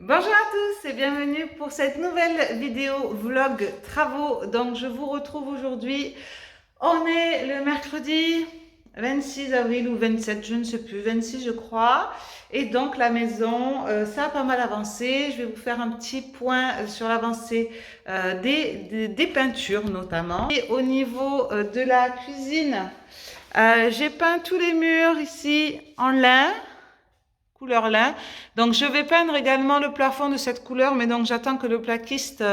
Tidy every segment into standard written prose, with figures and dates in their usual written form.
Bonjour à tous et bienvenue pour cette nouvelle vidéo vlog travaux. Donc je vous retrouve aujourd'hui. On est le mercredi 26 avril ou 27, je ne sais plus, 26 je crois. Et donc la maison, ça a pas mal avancé. Je vais vous faire un petit point sur l'avancée des peintures notamment. Et au niveau de la cuisine, j'ai peint tous les murs ici en lin. Couleur lin. Donc je vais peindre également le plafond de cette couleur, mais donc j'attends que le plaquiste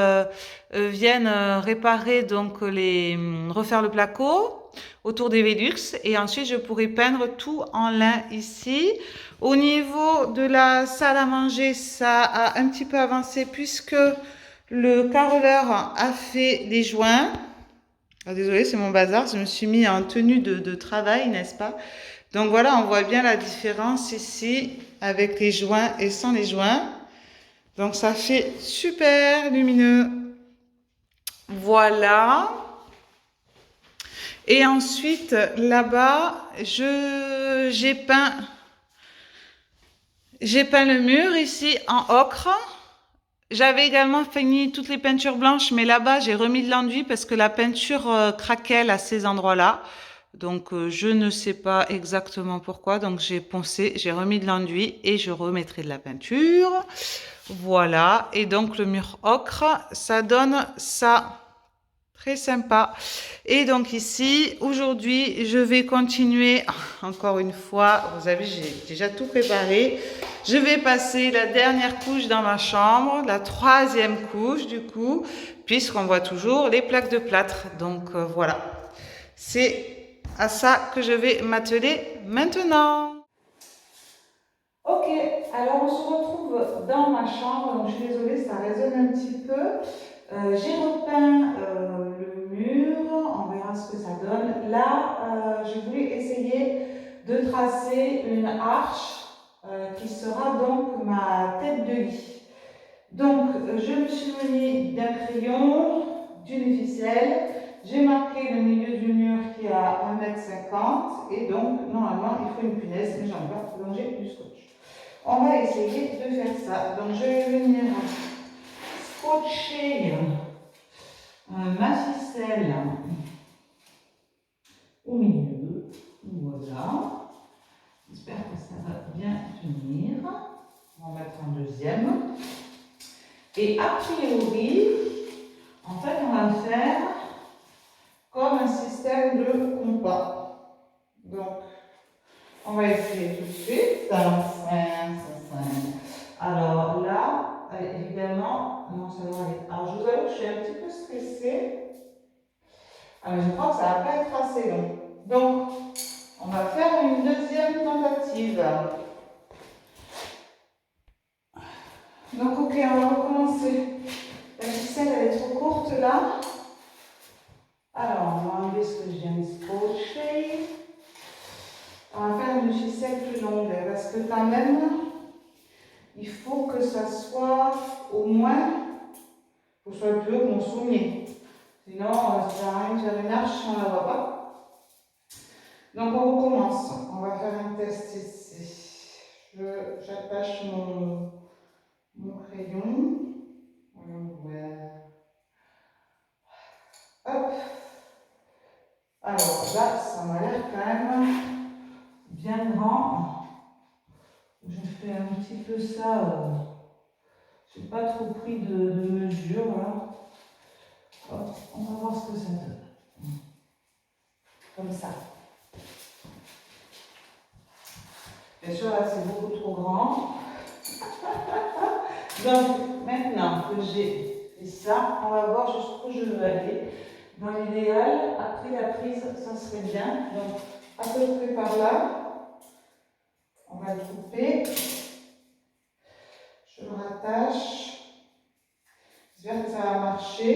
vienne réparer donc refaire le placo autour des Velux et ensuite je pourrai peindre tout en lin ici. Au niveau de la salle à manger, ça a un petit peu avancé puisque le carreleur a fait des joints. Ah, désolée, c'est mon bazar, je me suis mis en tenue de travail, n'est-ce pas? Donc voilà, on voit bien la différence ici avec les joints et sans les joints. Donc ça fait super lumineux. Voilà. Et ensuite, là-bas, j'ai peint le mur ici en ocre. J'avais également fini toutes les peintures blanches, mais là-bas, j'ai remis de l'enduit parce que la peinture craquelle à ces endroits-là. Donc, je ne sais pas exactement pourquoi. Donc, j'ai poncé, j'ai remis de l'enduit et je remettrai de la peinture. Voilà. Et donc, le mur ocre, ça donne ça. Très sympa. Et donc ici, aujourd'hui, je vais continuer, encore une fois, vous avez vu, j'ai déjà tout préparé. Je vais passer la dernière couche dans ma chambre, la troisième couche du coup, puisqu'on voit toujours les plaques de plâtre. Donc voilà, c'est à ça que je vais m'atteler maintenant. Ok, alors on se retrouve dans ma chambre, donc je suis désolée, ça résonne un petit peu. J'ai repeint le mur, on verra ce que ça donne. Là, je voulais essayer de tracer une arche qui sera donc ma tête de lit. Donc, je me suis munie d'un crayon, d'une ficelle, j'ai marqué le milieu du mur qui est à 1,50 m et donc, normalement, il faut une punaise, mais j'en ai pas, donc j'ai du scotch. On va essayer de faire ça. Donc, je vais venir scotcher ma ficelle au milieu. Voilà. J'espère que ça va bien tenir. On va en mettre un deuxième. Et a priori, en fait, on va faire comme un système de compas. Donc, on va essayer tout de suite. Alors là, évidemment, non, ça doit aller. Alors, je vous avoue que je suis un petit peu stressée. Je crois que ça va pas être assez long. Donc, on va faire une deuxième tentative. Donc, ok, on va recommencer. La ficelle, elle est trop courte là. Alors, on va enlever ce que je viens de scotcher. On va faire une ficelle plus longue parce que quand même, il faut que ça soit au moins, que ce soit plus haut que mon sommier. Sinon, ça ne sert à rien de faire une arche si on ne la voit pas. Donc, on recommence. On va faire un test ici. J'attache mon crayon. Ouais. Hop. Alors là, ça m'a l'air quand même bien grand. Je fais un petit peu ça. Je n'ai pas trop pris de mesure. Voilà. Hop, on va voir ce que ça donne. Comme ça. Bien sûr, là, c'est beaucoup trop grand. Donc, maintenant que j'ai fait ça, on va voir jusqu'où je veux aller. Dans l'idéal, après la prise, ça serait bien. Donc, à peu près par là, on va le couper. Je le rattache. J'espère que ça va marcher.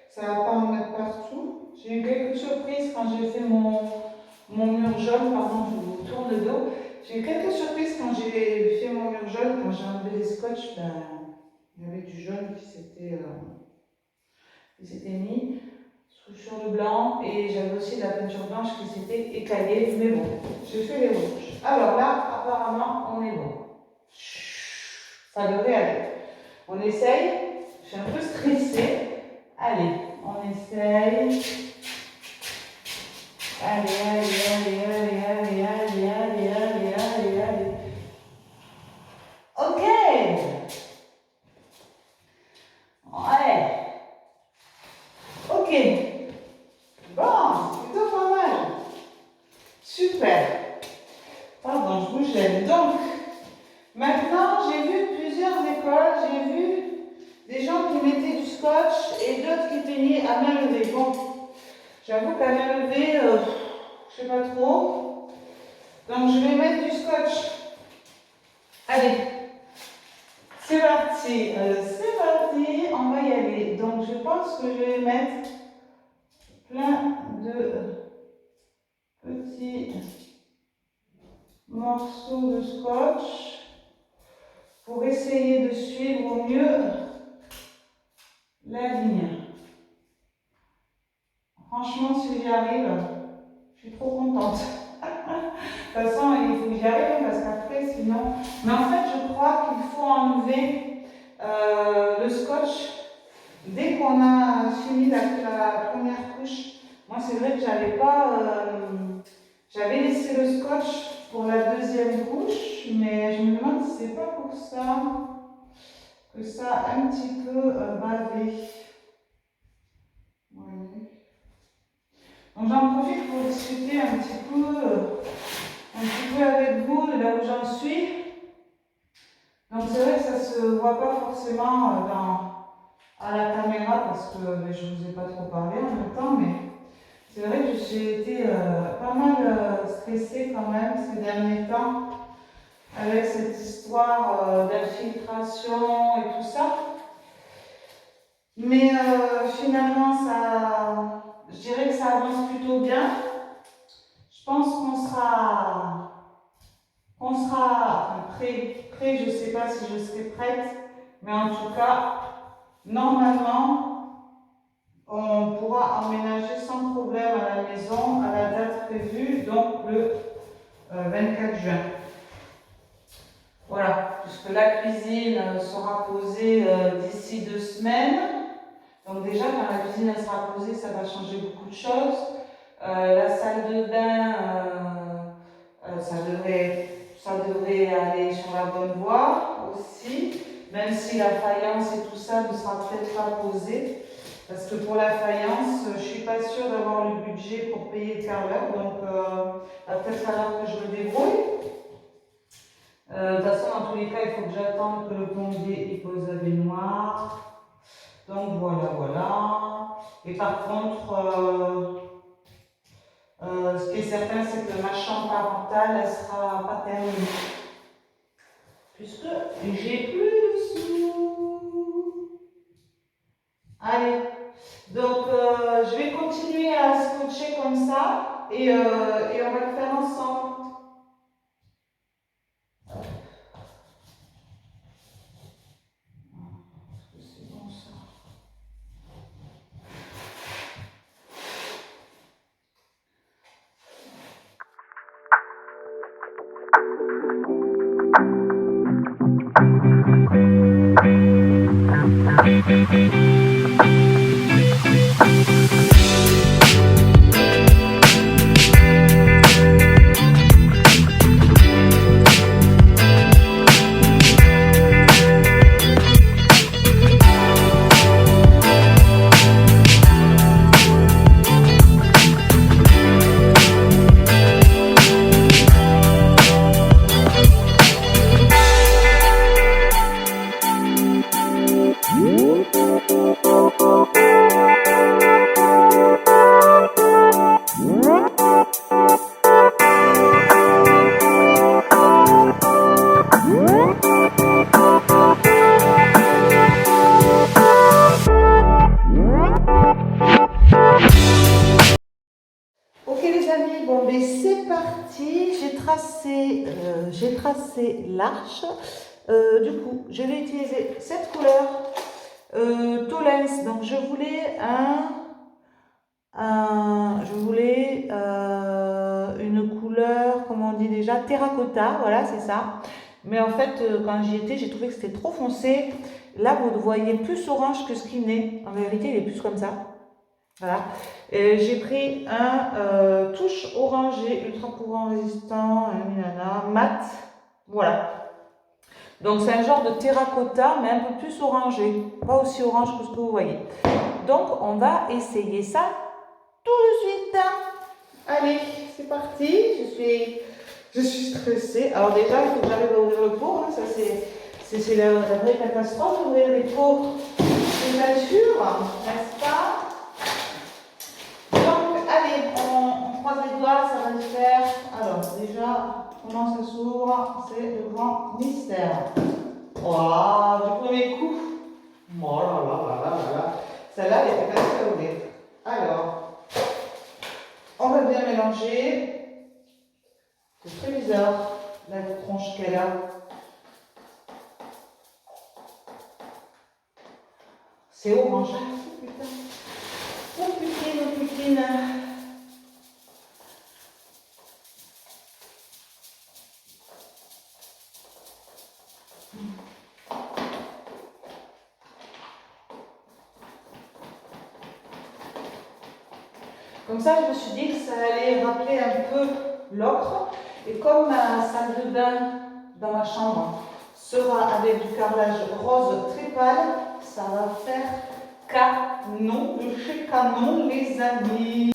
Ça ne va pas en mettre partout. J'ai eu quelques surprises quand j'ai fait mon mur jaune. Pardon, je vous tourne le dos. J'ai eu quelques surprises quand j'ai fait mon mur jaune. Quand j'ai enlevé les scotch, il y avait du jaune qui s'était mis sur le blanc. Et j'avais aussi de la peinture blanche qui s'était écaillée. Mais bon, j'ai fait les rouges. Alors là, apparemment, on est bon. Ça devrait aller. On essaye. Je suis un peu stressée. Allez, on essaye. Allez, allez, allez, allez, allez, allez, allez, allez, allez, allez. Ok. Ouais. Ok. Bon, c'est plutôt pas mal. Super. Pardon, je bouge l'aile. Donc, maintenant, j'ai vu plusieurs écoles. J'ai vu des gens qui mettaient du scotch et d'autres qui teignaient à main levée. Bon, j'avoue qu'à main levée, je sais pas trop. Donc, je vais mettre du scotch. Allez, c'est parti. C'est parti. On va y aller. Donc, je pense que je vais mettre plein de petits morceaux de scotch pour essayer de suivre au mieux la ligne. Franchement, si j'y arrive, je suis trop contente. De toute façon, il faut que j'y arrive parce qu'après, sinon. Mais en fait, je crois qu'il faut enlever le scotch dès qu'on a fini la première couche. Moi, c'est vrai que j'avais pas. J'avais laissé le scotch pour la deuxième couche, mais je me demande si c'est pas pour ça que ça a un petit peu bavé. Ouais. Donc j'en profite pour discuter un petit peu avec vous de là où j'en suis. Donc c'est vrai que ça ne se voit pas forcément à la caméra parce que je ne vous ai pas trop parlé en même temps, mais c'est vrai que j'ai été pas mal stressée quand même ces derniers temps avec cette histoire d'infiltration et tout ça. Mais finalement, je dirais que ça avance plutôt bien. Je pense qu'on sera prêt, je ne sais pas si je serai prête, mais en tout cas, normalement, on pourra emménager sans problème à la maison à la date prévue, donc le 24 juin. Voilà, puisque la cuisine sera posée d'ici 2 semaines. Donc déjà, quand la cuisine elle sera posée, ça va changer beaucoup de choses. La salle de bain, ça devrait aller sur la bonne voie aussi, même si la faïence et tout ça ne sera peut-être pas posé. Parce que pour la faïence, je ne suis pas sûre d'avoir le budget pour payer le carreleur, donc il va peut-être falloir que je me débrouille. De toute façon, dans tous les cas, il faut que j'attende que le plombier y pose la baignoire. Donc voilà, voilà. Et par contre, ce qui est certain, c'est que ma chambre parentale, elle sera pas terminée. Puisque j'ai plus de sous. Allez, donc je vais continuer à scotcher comme ça et on va le faire ensemble. C'est bon ça. Ok les amis, bon ben c'est parti, j'ai tracé l'arche. Du coup, je vais utiliser cette couleur Tolens. Donc je voulais une couleur, comment on dit déjà, terracotta, voilà c'est ça. Mais en fait, quand j'y étais, j'ai trouvé que c'était trop foncé. Là, vous le voyez plus orange que ce qu'il n'est. En vérité, il est plus comme ça. Voilà. Et j'ai pris un touche orangé, ultra courant résistant, mat. Voilà. Donc c'est un genre de terracotta, mais un peu plus orangé. Pas aussi orange que ce que vous voyez. Donc on va essayer ça tout de suite. Allez, c'est parti. Je suis stressée. Alors déjà, il faut que j'arrive à ouvrir le pot. Hein. Ça, c'est la vraie catastrophe, ouvrir les pots de peinture, n'est-ce pas? Donc, allez, on croise les doigts, ça va le faire. Alors, déjà, comment ça s'ouvre? C'est le grand mystère. Waouh, du premier coup. Oh là là là là là là. Celle-là, elle était facile à ouvrir. Alors, on va bien mélanger. C'est très bizarre, la tronche qu'elle a. C'est orange. Oh putain. Oh putain, oh putain. Comme ça, je me suis dit que ça allait rappeler un peu l'ocre. Et comme ma salle de bain dans ma chambre sera avec du carrelage rose très pâle, ça va faire canon, le chez canon, les amis.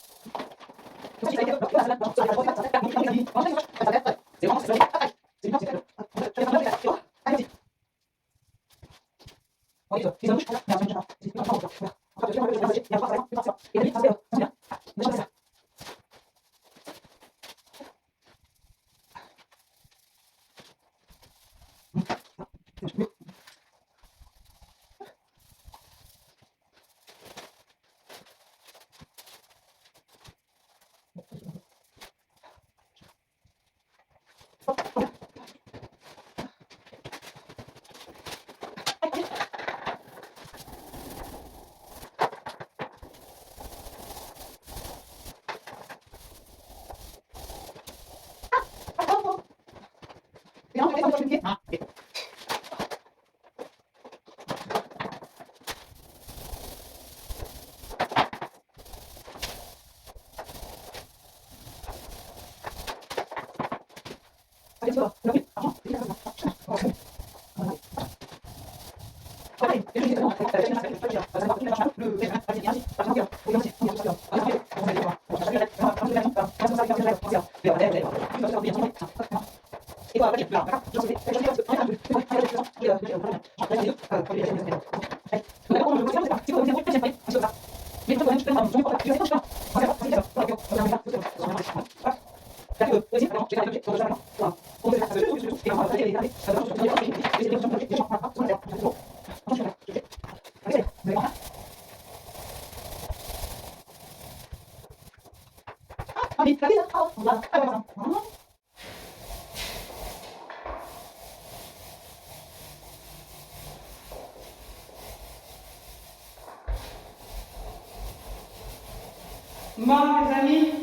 Bon, mes amis,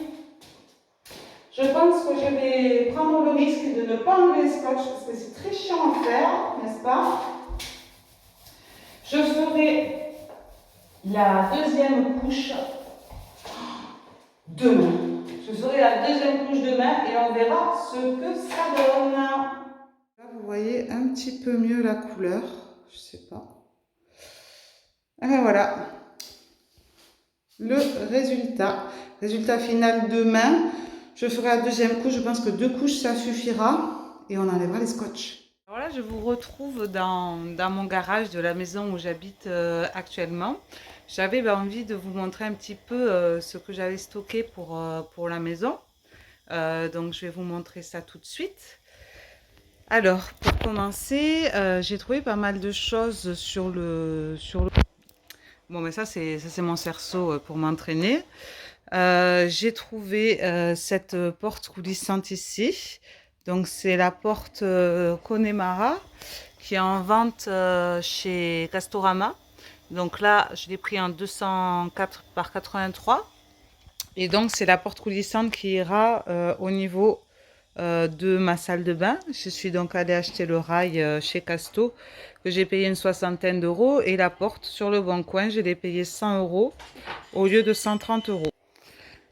je pense que je vais prendre le risque de ne pas enlever le scotch parce que c'est très chiant à faire, n'est-ce pas? Je ferai la deuxième couche demain. Je ferai la deuxième couche demain et on verra ce que ça donne. Là, vous voyez un petit peu mieux la couleur, je sais pas. Et bien voilà. Le résultat final demain. Je ferai la deuxième couche, je pense que 2 couches ça suffira et on enlèvera les scotch. Alors là je vous retrouve dans mon garage de la maison où j'habite actuellement. J'avais envie de vous montrer un petit peu ce que j'avais stocké pour la maison. Donc je vais vous montrer ça tout de suite. Alors pour commencer, j'ai trouvé pas mal de choses sur le... Bon, mais ça c'est mon cerceau pour m'entraîner. J'ai trouvé cette porte coulissante ici. Donc c'est la porte Connemara qui est en vente chez Castorama. Donc là, je l'ai pris en 204 par 83. Et donc c'est la porte coulissante qui ira au niveau de ma salle de bain. Je suis donc allée acheter le rail chez Casto, que j'ai payé une soixantaine d'euros, et la porte sur le bon coin, je l'ai payé 100 euros au lieu de 130 euros.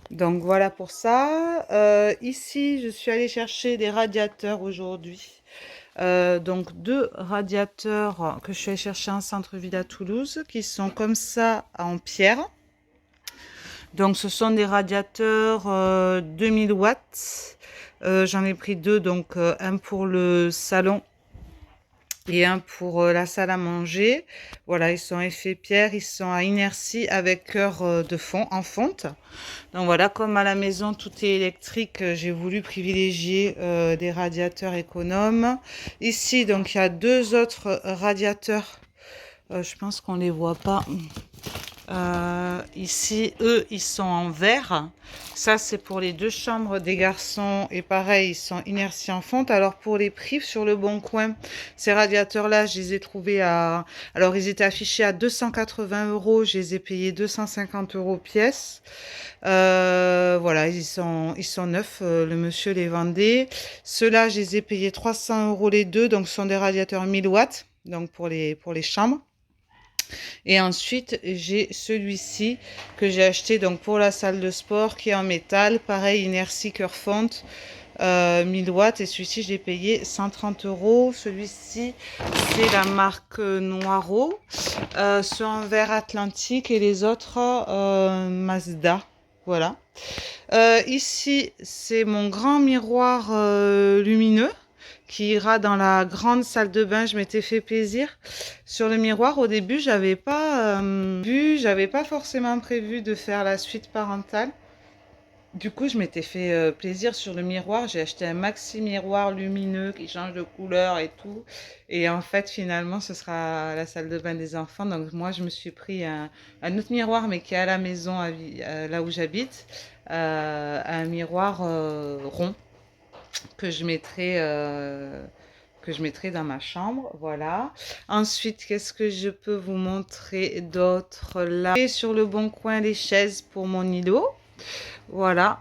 Donc voilà pour ça. Ici, je suis allée chercher des radiateurs aujourd'hui. Donc 2 radiateurs que je suis allée chercher en centre-ville à Toulouse, qui sont comme ça en pierre. Donc ce sont des radiateurs 2000 watts. J'en ai pris 2, donc un pour le salon et un pour la salle à manger. Voilà, ils sont effet pierre, ils sont à inertie avec cœur de fond en fonte. Donc voilà, comme à la maison tout est électrique, j'ai voulu privilégier des radiateurs économes. Ici, donc il y a 2 autres radiateurs. Je pense qu'on les voit pas. Ici, eux, ils sont en verre. Ça, c'est pour les 2 chambres des garçons. Et pareil, ils sont inertie en fonte. Alors, pour les prix sur le bon coin, ces radiateurs-là, je les ai trouvés à... Alors, ils étaient affichés à 280 euros. Je les ai payés 250 euros pièce. Voilà, ils sont neufs. Le monsieur les vendait. Ceux-là, je les ai payés 300 euros les deux. Donc, ce sont des radiateurs 1000 watts. Donc, pour les chambres. Et ensuite, j'ai celui-ci que j'ai acheté donc pour la salle de sport qui est en métal. Pareil, inertie cœur fonte, 1000 watts. Et celui-ci, je l'ai payé 130 euros. Celui-ci, c'est la marque Noiro. Ceux en verre Atlantique et les autres Mazda. Voilà. Ici, c'est mon grand miroir lumineux qui ira dans la grande salle de bain. Je m'étais fait plaisir sur le miroir. Au début, j'avais pas forcément prévu de faire la suite parentale. Du coup, je m'étais fait plaisir sur le miroir. J'ai acheté un maxi miroir lumineux qui change de couleur et tout. Et en fait, finalement, ce sera la salle de bain des enfants. Donc moi, je me suis pris un autre miroir, mais qui est à la maison, là où j'habite. Un miroir rond que je mettrai dans ma chambre. Voilà. Ensuite, qu'est-ce que je peux vous montrer d'autre là? Et sur le bon coin, les chaises pour mon îlot. Voilà.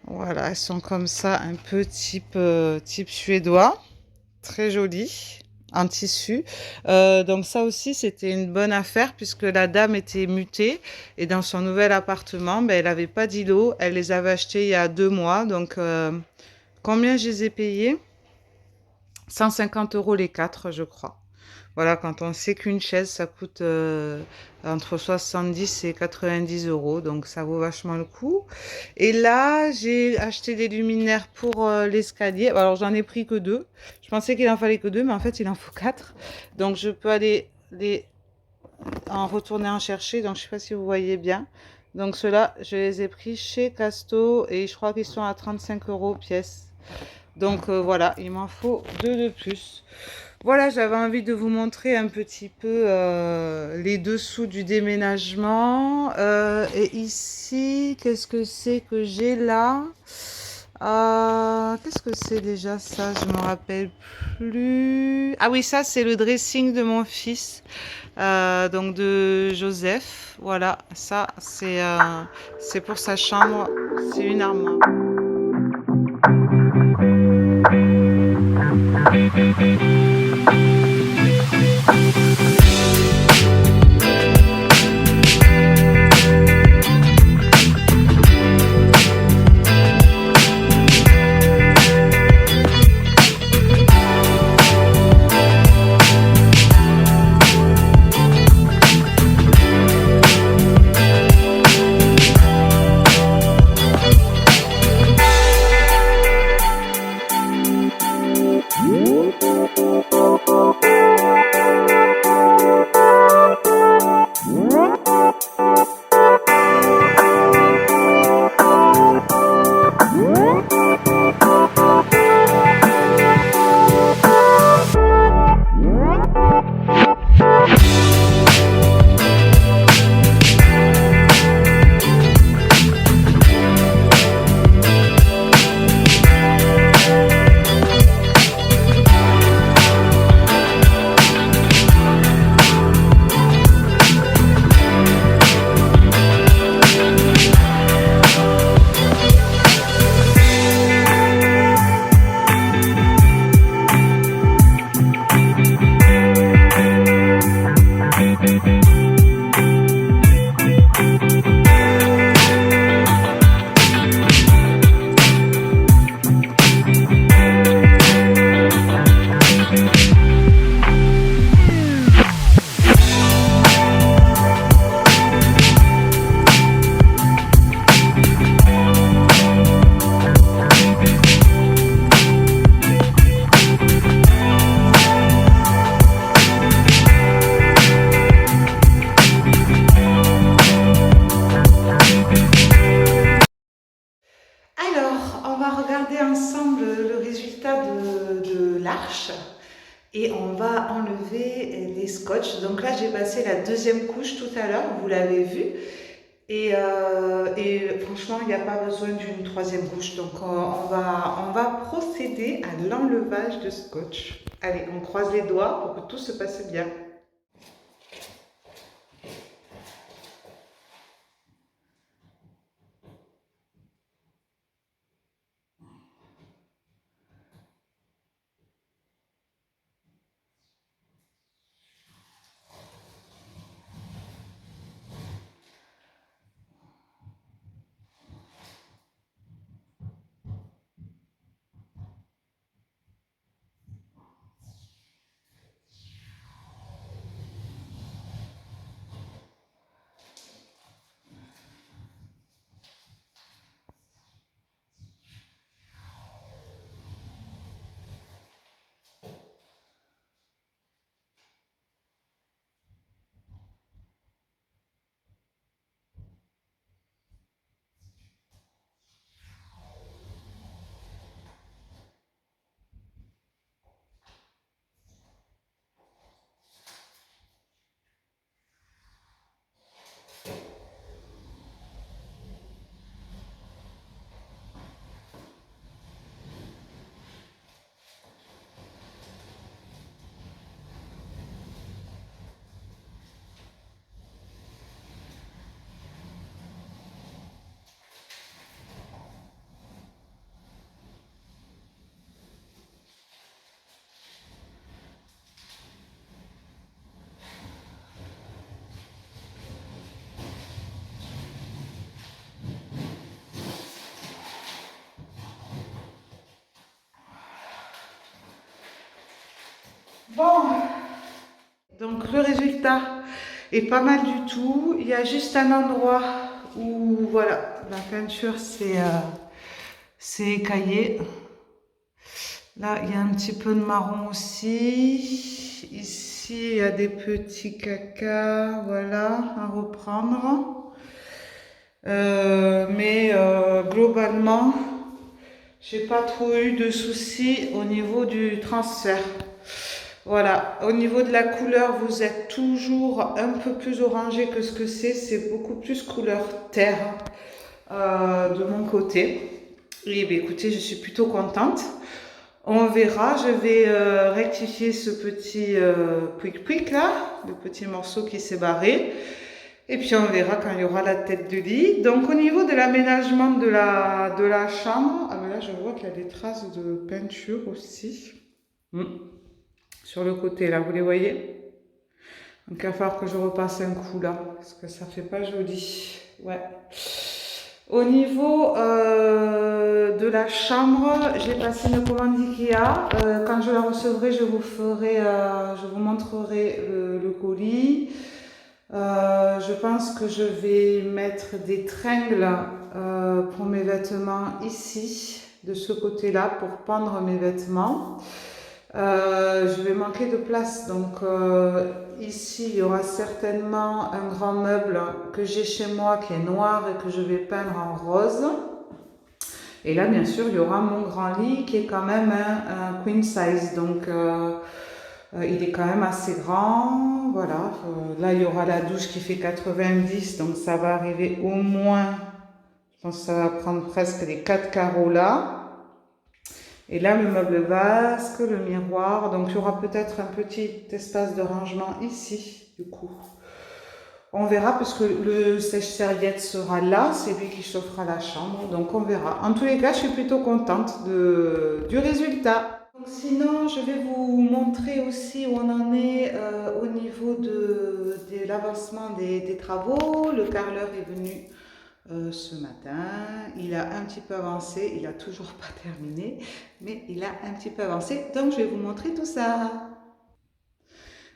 Voilà, elles sont comme ça, un peu type suédois. Très joli, en tissu. Donc ça aussi, c'était une bonne affaire puisque la dame était mutée et dans son nouvel appartement, ben, elle n'avait pas d'îlot. Elle les avait achetés il y a 2 mois. Donc, combien je les ai payés? 150 euros les 4, je crois. Voilà, quand on sait qu'une chaise, ça coûte entre 70 et 90 euros. Donc, ça vaut vachement le coup. Et là, j'ai acheté des luminaires pour l'escalier. Alors, j'en ai pris que 2. Je pensais qu'il en fallait que 2, mais en fait, il en faut 4. Donc, je peux aller en retourner en chercher. Donc, je ne sais pas si vous voyez bien. Donc, ceux-là, je les ai pris chez Casto et je crois qu'ils sont à 35 euros pièce. Donc, voilà, il m'en faut 2 de plus. Voilà, j'avais envie de vous montrer un petit peu les dessous du déménagement. Et ici, qu'est-ce que c'est que j'ai là? Qu'est-ce que c'est déjà ça? Je me rappelle plus. Ah oui, ça, c'est le dressing de mon fils, donc de Joseph. Voilà, ça, c'est pour sa chambre. C'est une armoire. Et on va enlever les scotch. Donc là, j'ai passé la deuxième couche tout à l'heure, vous l'avez vu. Et franchement, il n'y a pas besoin d'une troisième couche. Donc on va procéder à l'enlevage de scotch. Allez, on croise les doigts pour que tout se passe bien. Bon, donc le résultat est pas mal du tout. Il y a juste un endroit où voilà, la peinture c'est écaillé. Là, il y a un petit peu de marron aussi. Ici, il y a des petits cacas, voilà, à reprendre. Globalement, j'ai pas trop eu de soucis au niveau du transfert. Voilà, au niveau de la couleur, vous êtes toujours un peu plus orangé que ce que c'est beaucoup plus couleur terre de mon côté. Et bien, écoutez, je suis plutôt contente. On verra, je vais rectifier ce petit pouic-pouic là, le petit morceau qui s'est barré. Et puis on verra quand il y aura la tête de lit. Donc au niveau de l'aménagement de la chambre, ah ben là je vois qu'il y a des traces de peinture aussi. Sur le côté là, vous les voyez? Donc il va falloir que je repasse un coup là, parce que ça fait pas joli. Ouais. Au niveau de la chambre, j'ai passé une commande Ikea. Quand je la recevrai, je vous montrerai le colis. Je pense que je vais mettre des tringles pour mes vêtements ici, de ce côté-là, pour pendre mes vêtements. Je vais manquer de place, donc ici il y aura certainement un grand meuble que j'ai chez moi qui est noir et que je vais peindre en rose. Et là bien sûr il y aura mon grand lit qui est quand même un queen size, donc il est quand même assez grand. Voilà, là il y aura la douche qui fait 90, donc ça va arriver au moins, je pense que ça va prendre presque les 4 carreaux là. Et là, le meuble vasque, le miroir. Donc, il y aura peut-être un petit espace de rangement ici, du coup. On verra, puisque le sèche-serviette sera là. C'est lui qui chauffera la chambre. Donc, on verra. En tous les cas, je suis plutôt contente du résultat. Donc, sinon, je vais vous montrer aussi où on en est au niveau de l'avancement des travaux. Le carreleur est venu ce matin, il a un petit peu avancé, il a toujours pas terminé, mais il a un petit peu avancé, donc je vais vous montrer tout ça.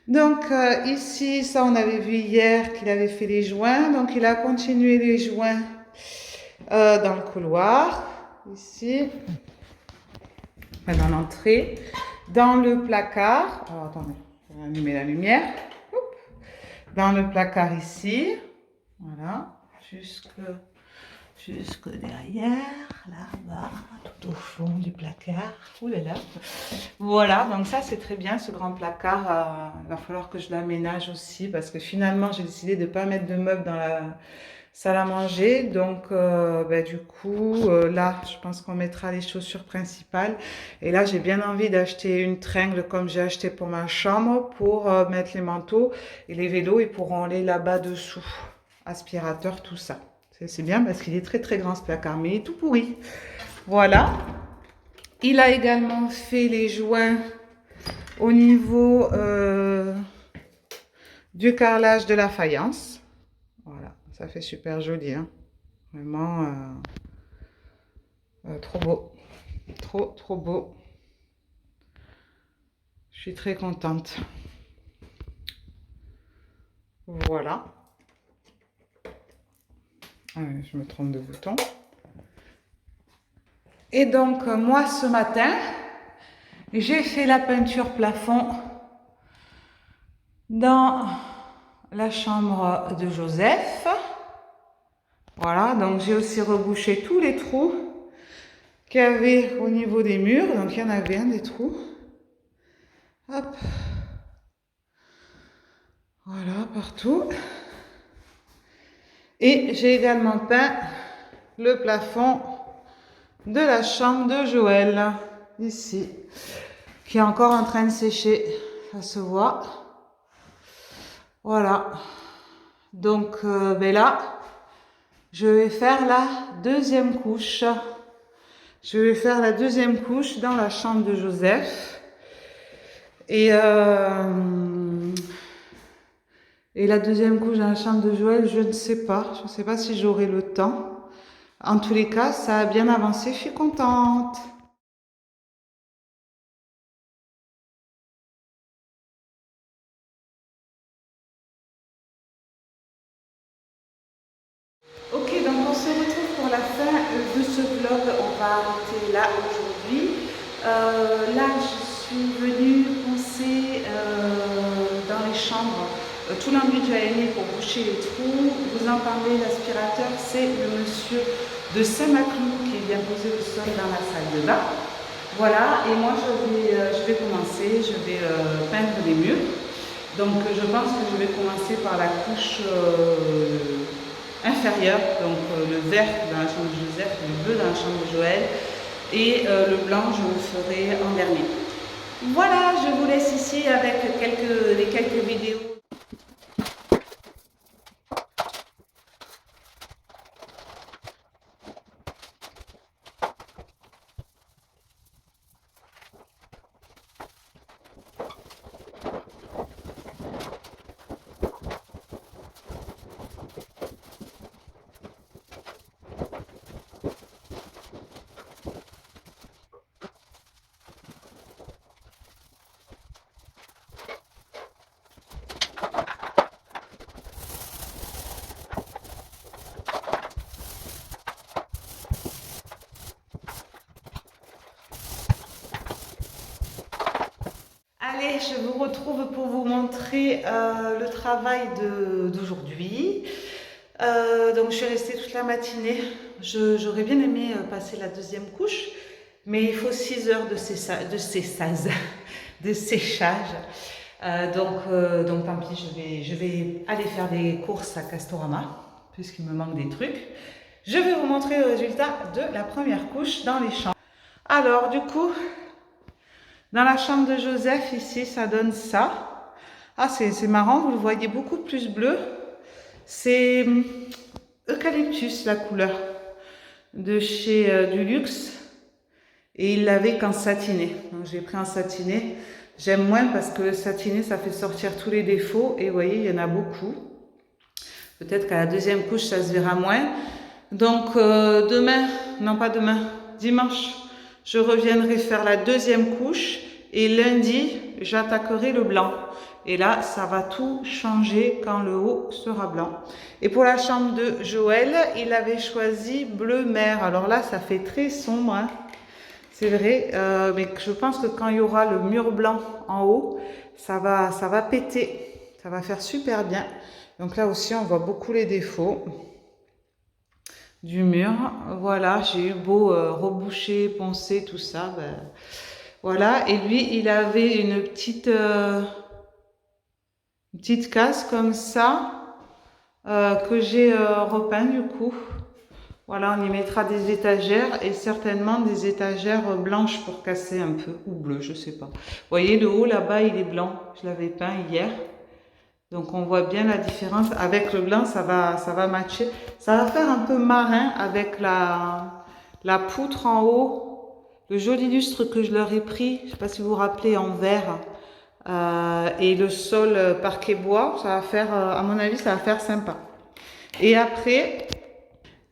Donc ici, ça on avait vu hier qu'il avait fait les joints, donc il a continué les joints dans le couloir, ici, dans l'entrée, dans le placard, alors attendez, je vais allumer la lumière, dans le placard ici, voilà, jusque jusque derrière, là-bas, tout au fond du placard. Ouh là là. Voilà, donc ça c'est très bien ce grand placard. Il va falloir que je l'aménage aussi parce que finalement j'ai décidé de ne pas mettre de meubles dans la salle à manger. Donc du coup, là je pense qu'on mettra les chaussures principales. Et là j'ai bien envie d'acheter une tringle comme j'ai acheté pour ma chambre pour mettre les manteaux et les vélos. Ils pourront aller là-bas dessous. Aspirateur, tout ça. C'est bien parce qu'il est très très grand ce placard, mais il est tout pourri. Voilà. Il a également fait les joints au niveau du carrelage de la faïence. Voilà, ça fait super joli. Hein. Vraiment trop beau. Trop beau. Je suis très contente. Voilà. Je me trompe de bouton. Et donc, moi, ce matin, j'ai fait la peinture plafond dans la chambre de Joseph. Voilà, donc j'ai aussi rebouché tous les trous qu'il y avait au niveau des murs. Donc, il y en avait un des trous. Hop. Voilà, partout. Et j'ai également peint le plafond de la chambre de Joël, ici, qui est encore en train de sécher, ça se voit. Voilà. Donc là, je vais faire la deuxième couche. Je vais faire la deuxième couche dans la chambre de Joseph. Et la deuxième couche dans la chambre de Joël, je ne sais pas. Je ne sais pas si j'aurai le temps. En tous les cas, ça a bien avancé. Je suis contente. Ok, donc on se retrouve pour la fin de ce vlog. On va arrêter là aujourd'hui. Là, je suis venue poncer dans les chambres tout l'enduit du ANI pour boucher les trous. Vous entendez l'aspirateur, c'est le monsieur de Saint-Maclou qui vient poser le sol dans la salle de bain. Voilà, et moi je vais commencer, je vais peindre les murs. Donc je pense que je vais commencer par la couche inférieure, donc le vert dans la chambre de Joseph, le bleu dans la chambre de Joël, et le blanc je le ferai en dernier. Voilà, je vous laisse ici avec les quelques vidéos. Allez, je vous retrouve pour vous montrer le travail d'aujourd'hui. Donc je suis restée toute la matinée. J'aurais bien aimé passer la deuxième couche, mais il faut 6 heures de séchage. Donc tant pis, je vais aller faire des courses à Castorama, puisqu'il me manque des trucs. Je vais vous montrer le résultat de la première couche dans les chambres. Alors du coup, dans la chambre de Joseph, ici, ça donne ça. Ah, c'est marrant, vous le voyez beaucoup plus bleu. C'est eucalyptus, la couleur, de chez Duluxe. Et il l'avait qu'en satiné. Donc, j'ai pris en satiné. J'aime moins parce que le satiné, ça fait sortir tous les défauts. Et vous voyez, il y en a beaucoup. Peut-être qu'à la deuxième couche, ça se verra moins. Donc, demain, non pas demain, dimanche, je reviendrai faire la deuxième couche. Et lundi, j'attaquerai le blanc. Et là, ça va tout changer quand le haut sera blanc. Et pour la chambre de Joël, il avait choisi bleu mer. Alors là, ça fait très sombre, hein. C'est vrai. Mais je pense que quand il y aura le mur blanc en haut, ça va péter. Ça va faire super bien. Donc là aussi, on voit beaucoup les défauts. du mur. Voilà, j'ai eu beau reboucher, poncer, tout ça. Ben, voilà, et lui, il avait une petite case comme ça que j'ai repeint du coup. Voilà, on y mettra des étagères et certainement des étagères blanches pour casser un peu, ou bleues, je sais pas. Vous voyez, le haut là-bas, il est blanc. Je l'avais peint hier. Donc on voit bien la différence. Avec le blanc, ça va matcher. Ça va faire un peu marin avec la poutre en haut. Le joli lustre que je leur ai pris, je ne sais pas si vous vous rappelez, en vert. Et le sol parquet bois, ça va faire, à mon avis, ça va faire sympa. Et après,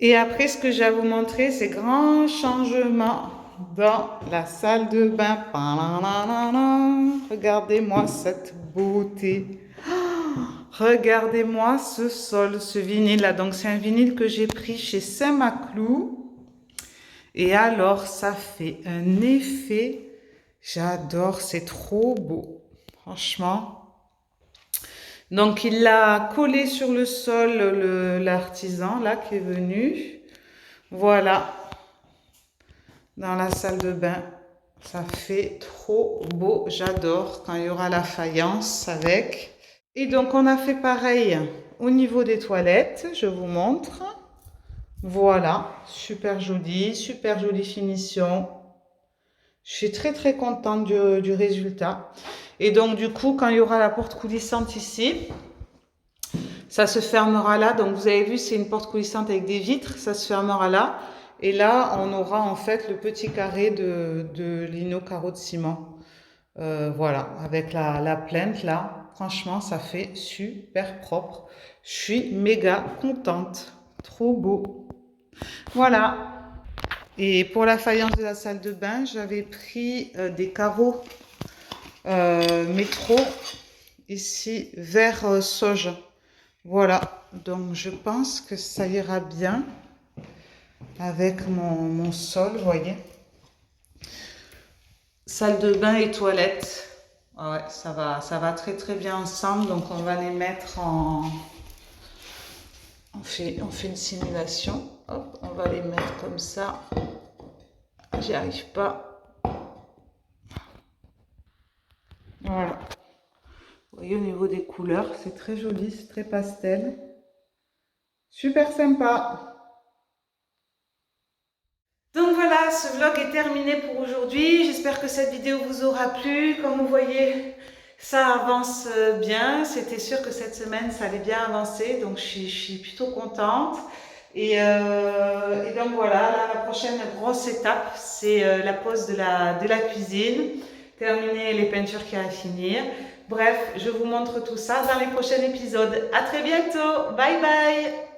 ce que j'ai à vous montrer, c'est grand changement dans la salle de bain. Regardez-moi cette beauté. Regardez-moi ce sol, ce vinyle là. Donc c'est un vinyle que j'ai pris chez Saint-Maclou. Et alors ça fait un effet. J'adore, c'est trop beau. Franchement. Donc il l'a collé sur le sol, l'artisan là qui est venu. Voilà. Dans la salle de bain. Ça fait trop beau. J'adore quand il y aura la faïence avec. Et donc, on a fait pareil au niveau des toilettes. Je vous montre. Voilà, super jolie finition. Je suis très très contente du résultat. Et donc, du coup, quand il y aura la porte coulissante ici, ça se fermera là. Donc, vous avez vu, c'est une porte coulissante avec des vitres. Ça se fermera là. Et là, on aura en fait le petit carré de lino carreau de ciment. Voilà, avec la plainte là. Franchement, ça fait super propre. Je suis méga contente. Trop beau. Voilà. Et pour la faïence de la salle de bain, j'avais pris des carreaux métro ici vert sauge. Voilà. Donc, je pense que ça ira bien avec mon sol, vous voyez. Salle de bain et toilette. Ouais, ça va très très bien ensemble. Donc on va les mettre en... On fait une simulation. Hop, on va les mettre comme ça. J'y arrive pas. Voilà. Vous voyez au niveau des couleurs, c'est très joli, c'est très pastel. Super sympa. Donc voilà, ce vlog est terminé pour aujourd'hui. J'espère que cette vidéo vous aura plu. Comme vous voyez, ça avance bien. C'était sûr que cette semaine, ça allait bien avancer. Donc je suis plutôt contente. Et donc voilà, là, la prochaine grosse étape, c'est la pose de la cuisine. Terminer les peintures qu'il y a à finir. Bref, je vous montre tout ça dans les prochains épisodes. À très bientôt. Bye bye.